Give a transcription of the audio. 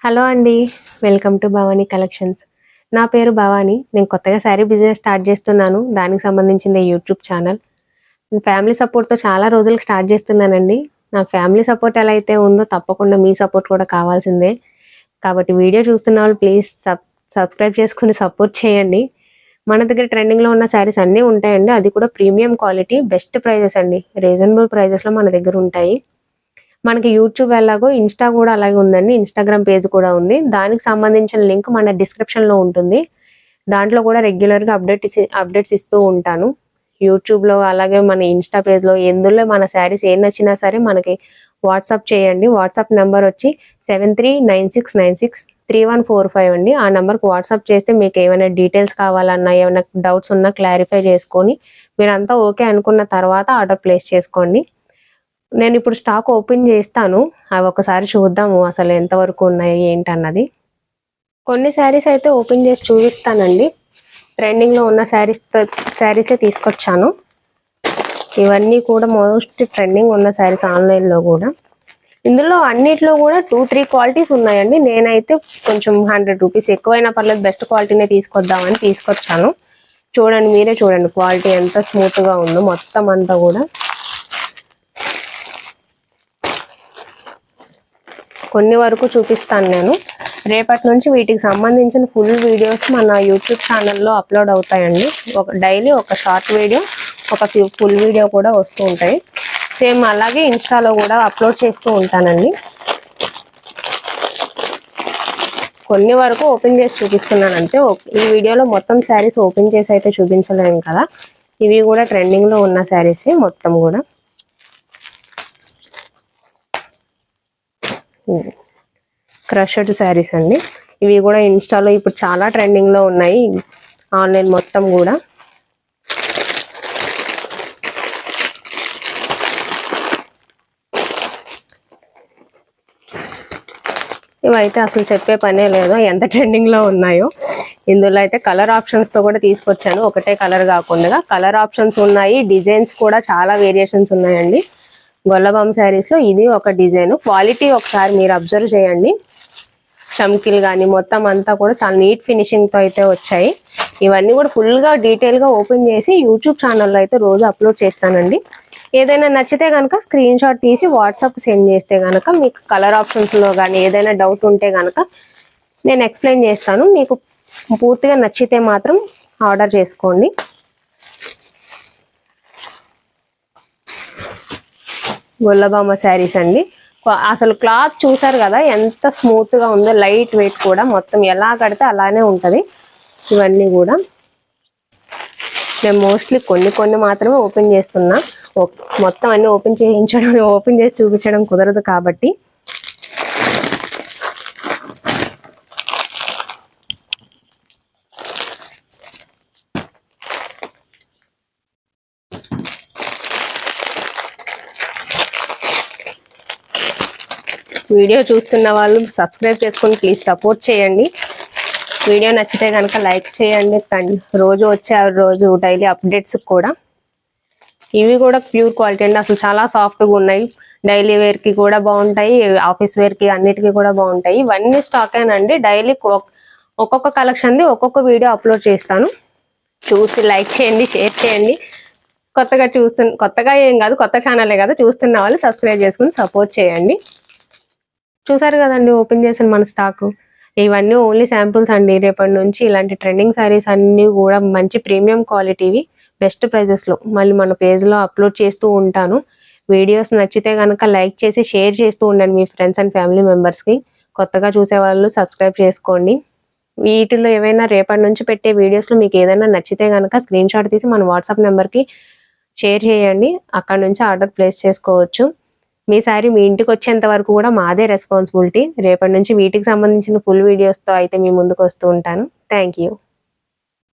Hello అండి, welcome to Bhavani collections. నా పేరు భవానీ. నేను కొత్తగా శారీ బిజినెస్ స్టార్ట్ చేస్తున్నాను. దానికి సంబంధించిన యూట్యూబ్ ఛానల్. ఫ్యామిలీ సపోర్ట్తో చాలా రోజులకు స్టార్ట్ చేస్తున్నానండి. నా ఫ్యామిలీ సపోర్ట్ ఎలా అయితే ఉందో తప్పకుండా మీ సపోర్ట్ కూడా కావాల్సిందే. కాబట్టి వీడియో చూస్తున్న వాళ్ళు ప్లీజ్ సబ్స్క్రైబ్ చేసుకుని సపోర్ట్ చేయండి. మన దగ్గర ట్రెండింగ్లో ఉన్న శారీస్ అన్నీ ఉంటాయండి. అది కూడా ప్రీమియం క్వాలిటీ, బెస్ట్ ప్రైజెస్ అండి. రీజనబుల్ ప్రైజెస్లో మన దగ్గర ఉంటాయి. మనకి యూట్యూబ్ ఎలాగో ఇన్స్టా కూడా అలాగే ఉందండి. ఇన్స్టాగ్రామ్ పేజ్ కూడా ఉంది. దానికి సంబంధించిన లింక్ మన డిస్క్రిప్షన్లో ఉంటుంది. దాంట్లో కూడా రెగ్యులర్గా అప్డేట్స్ ఇస్తూ ఉంటాను. యూట్యూబ్లో అలాగే మన ఇన్స్టా పేజ్లో ఎందులో మన శారీస్ ఏం నచ్చినా సరే మనకి వాట్సాప్ చేయండి. వాట్సాప్ నెంబర్ వచ్చి 7396963145 అండి. ఆ నెంబర్కి వాట్సాప్ చేస్తే మీకు ఏమైనా డీటెయిల్స్ కావాలన్నా, ఏమైనా డౌట్స్ ఉన్నా క్లారిఫై చేసుకొని మీరంతా ఓకే అనుకున్న తర్వాత ఆర్డర్ ప్లేస్ చేసుకోండి. నేను ఇప్పుడు స్టాక్ ఓపెన్ చేస్తాను. అవి ఒకసారి చూద్దాము అసలు ఎంతవరకు ఉన్నాయి ఏంటన్నది. కొన్ని శారీస్ అయితే ఓపెన్ చేసి చూపిస్తానండి. ట్రెండింగ్లో ఉన్న శారీసే తీసుకొచ్చాను. ఇవన్నీ కూడా మోస్ట్ ట్రెండింగ్ ఉన్న శారీస్ ఆన్లైన్లో కూడా. ఇందులో అన్నిట్లో కూడా 2-3 క్వాలిటీస్ ఉన్నాయండి. నేనైతే కొంచెం 100 రూపీస్ ఎక్కువైనా పర్లేదు, బెస్ట్ క్వాలిటీనే తీసుకొద్దామని తీసుకొచ్చాను. చూడండి, మీరే చూడండి క్వాలిటీ ఎంత స్మూత్గా ఉందో మొత్తం అంతా కూడా. కొన్ని వరకు చూపిస్తాను నేను. రేపటి నుంచి వీటికి సంబంధించిన ఫుల్ వీడియోస్ మన యూట్యూబ్ ఛానల్లో అప్లోడ్ అవుతాయండి. డైలీ ఒక షార్ట్ వీడియో, ఒక ఫుల్ వీడియో కూడా వస్తూ ఉంటాయి. సేమ్ అలాగే ఇన్స్టాలో కూడా అప్లోడ్ చేస్తూ ఉంటానండి. కొన్ని వరకు ఓపెన్ చేసి చూపిస్తున్నాను అంతే. ఈ వీడియోలో మొత్తం శారీస్ ఓపెన్ చేసి అయితే చూపించలేము కదా. ఇవి కూడా ట్రెండింగ్లో ఉన్న శారీసే మొత్తం కూడా. క్రషడ్ శారీస్ అండి. ఇవి కూడా ఇన్స్టాలో ఇప్పుడు చాలా ట్రెండింగ్లో ఉన్నాయి, ఆన్లైన్ మొత్తం కూడా. ఇవైతే అసలు చెప్పే పనే లేదు ఎంత ట్రెండింగ్లో ఉన్నాయో. ఇందులో అయితే కలర్ ఆప్షన్స్తో కూడా తీసుకొచ్చాను. ఒకటే కలర్ కాకుండా కలర్ ఆప్షన్స్ ఉన్నాయి. డిజైన్స్ కూడా చాలా వేరియేషన్స్ ఉన్నాయండి. గొల్లబామ్ శారీస్లో ఇది ఒక డిజైన్. క్వాలిటీ ఒకసారి మీరు అబ్జర్వ్ చేయండి. చమ్కీలు కానీ మొత్తం అంతా కూడా చాలా నీట్ ఫినిషింగ్తో అయితే వచ్చాయి. ఇవన్నీ కూడా ఫుల్గా డీటెయిల్గా ఓపెన్ చేసి యూట్యూబ్ ఛానల్లో అయితే రోజు అప్లోడ్ చేస్తానండి. ఏదైనా నచ్చితే కనుక స్క్రీన్ షాట్ తీసి వాట్సాప్ సెండ్ చేస్తే కనుక మీకు కలర్ ఆప్షన్స్లో కానీ ఏదైనా డౌట్ ఉంటే కనుక నేను ఎక్స్ప్లెయిన్ చేస్తాను. మీకు పూర్తిగా నచ్చితే మాత్రం ఆర్డర్ చేసుకోండి. గొల్లబామ శారీస్ అండి. అసలు క్లాత్ చూసారు కదా ఎంత స్మూత్గా ఉందో, లైట్ వెయిట్ కూడా. మొత్తం ఎలా కడితే అలానే ఉంటుంది. ఇవన్నీ కూడా నేను మోస్ట్లీ కొన్ని మాత్రమే ఓపెన్ చేస్తున్నా. మొత్తం అన్ని ఓపెన్ చేసి చూపించడం కుదరదు కాబట్టి. వీడియో చూస్తున్న వాళ్ళు సబ్స్క్రైబ్ చేసుకొని ప్లీజ్ సపోర్ట్ చేయండి. వీడియో నచ్చితే కనుక లైక్ చేయండి. రోజు డైలీ అప్డేట్స్ కూడా. ఇవి కూడా ప్యూర్ క్వాలిటీ అండి. అసలు చాలా సాఫ్ట్గా ఉన్నాయి. డైలీ వేర్కి కూడా బాగుంటాయి, ఆఫీస్ వేర్కి అన్నిటికీ కూడా బాగుంటాయి. ఇవన్నీ స్టాకేనండి. డైలీ ఒక్కొక్క కలెక్షన్ది ఒక్కొక్క వీడియో అప్లోడ్ చేస్తాను. చూసి లైక్ చేయండి, షేర్ చేయండి. కొత్తగా ఏం కాదు, కొత్త ఛానలే కదా, చూస్తున్న వాళ్ళు సబ్స్క్రైబ్ చేసుకుని సపోర్ట్ చేయండి. చూసారు కదండి ఓపెన్ చేసిన మన స్టాక్. ఇవన్నీ ఓన్లీ శాంపుల్స్ అండి. రేపటి నుంచి ఇలాంటి ట్రెండింగ్ శారీస్ అన్నీ కూడా మంచి ప్రీమియం క్వాలిటీవి, బెస్ట్ ప్రైజెస్లో మళ్ళీ మన పేజ్లో అప్లోడ్ చేస్తూ ఉంటాను. వీడియోస్ నచ్చితే కనుక లైక్ చేసి షేర్ చేస్తూ ఉండండి మీ ఫ్రెండ్స్ అండ్ ఫ్యామిలీ మెంబర్స్కి. కొత్తగా చూసేవాళ్ళు సబ్స్క్రైబ్ చేసుకోండి. వీటిలో ఏవైనా రేపటి నుంచి పెట్టే వీడియోస్లో మీకు ఏదైనా నచ్చితే కనుక స్క్రీన్ షాట్ తీసి మన వాట్సాప్ నెంబర్కి షేర్ చేయండి. అక్కడ నుంచి ఆర్డర్ ప్లేస్ చేసుకోవచ్చు. మీ శారీ మీ ఇంటికి వచ్చేంత వరకు కూడా మాదే రెస్పాన్సిబిలిటీ. రేపటి నుంచి వీటికి సంబంధించిన ఫుల్ వీడియోస్తో అయితే మీ ముందుకు వస్తూ ఉంటాను. Thank you.